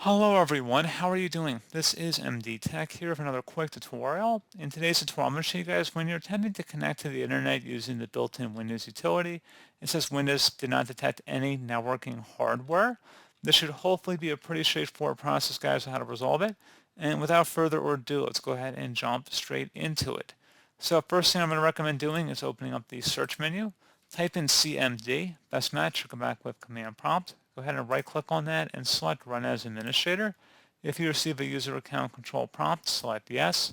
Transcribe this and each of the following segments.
Hello everyone, how are you doing? This is MD Tech here with another quick tutorial. In today's tutorial, I'm going to show you guys when you're attempting to connect to the internet using the built-in Windows utility. It says Windows did not detect any networking hardware. This should hopefully be a pretty straightforward process, guys, on how to resolve it. And without further ado, let's go ahead and jump straight into it. So first thing I'm going to recommend doing is opening up the search menu. Type in CMD, best match, you'll come back with command prompt. Go ahead and right click on that and select run as administrator. If you receive a user account control prompt, select yes.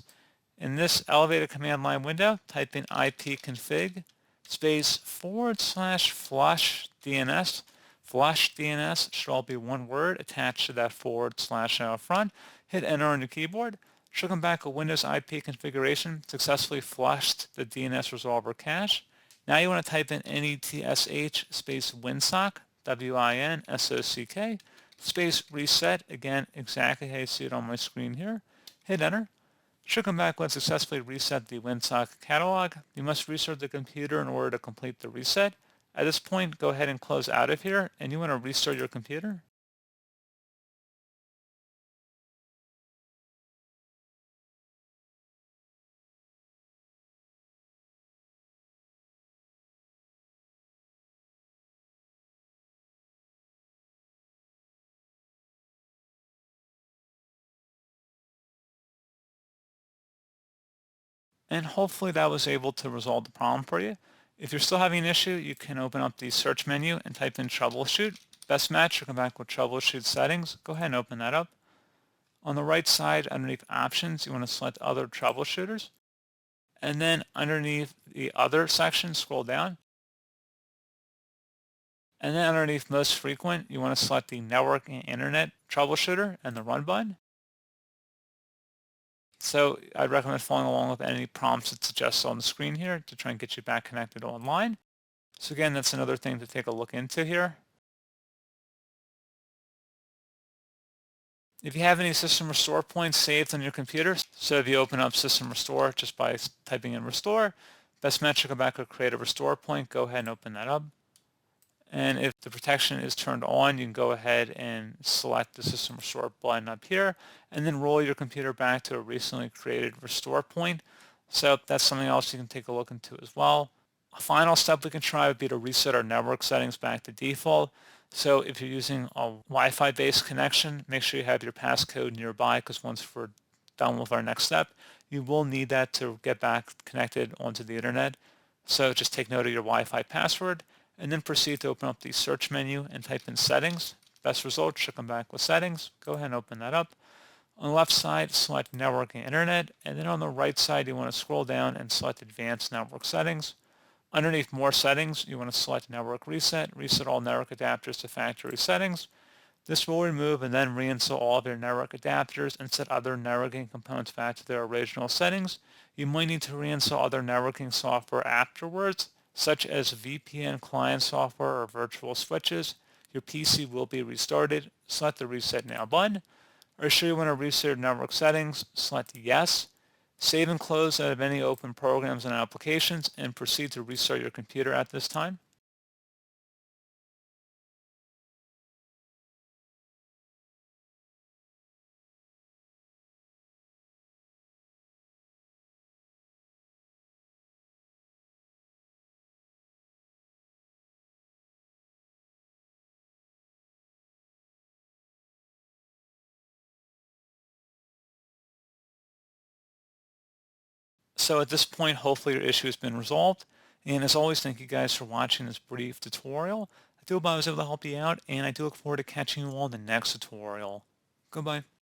In this elevated command line window, type in ipconfig space /flush DNS. Flush DNS should all be one word attached to that / out front. Hit enter on your keyboard. Should come back a Windows IP configuration successfully flushed the DNS resolver cache. Now you want to type in netsh space winsock, WINSOCK, space reset, again, exactly how you see it on my screen here. Hit enter. Should come back when successfully reset the WinSock catalog. You must restart the computer in order to complete the reset. At this point, go ahead and close out of here, and you want to restart your computer. And hopefully that was able to resolve the problem for you. If you're still having an issue, you can open up the search menu and type in troubleshoot. Best match, you'll come back with troubleshoot settings. Go ahead and open that up. On the right side, underneath options, you want to select other troubleshooters. And then underneath the other section, scroll down. And then underneath most frequent, you want to select the network and internet troubleshooter and the run button. So I'd recommend following along with any prompts it suggests on the screen here to try and get you back connected online. So again, that's another thing to take a look into here. If you have any system restore points saved on your computer, so if you open up system restore just by typing in restore, best match to go back or create a restore point, go ahead and open that up. And if the protection is turned on, you can go ahead and select the system restore button up here and then roll your computer back to a recently created restore point. So that's something else you can take a look into as well. A final step we can try would be to reset our network settings back to default. So if you're using a Wi-Fi based connection, make sure you have your passcode nearby because once we're done with our next step, you will need that to get back connected onto the internet. So just take note of your Wi-Fi password and then proceed to open up the search menu and type in settings. Best result should come back with settings. Go ahead and open that up. On the left side, select network and internet, and then on the right side, you want to scroll down and select advanced network settings. Underneath more settings, you want to select network reset, reset all network adapters to factory settings. This will remove and then reinstall all of your network adapters and set other networking components back to their original settings. You might need to reinstall other networking software afterwards, such as VPN client software or virtual switches. Your PC will be restarted. Select the Reset Now button. Are you sure you want to reset your network settings? Select Yes. Save and close out of any open programs and applications and proceed to restart your computer at this time. So at this point, hopefully your issue has been resolved. And as always, thank you guys for watching this brief tutorial. I do hope I was able to help you out, and I do look forward to catching you all in the next tutorial. Goodbye.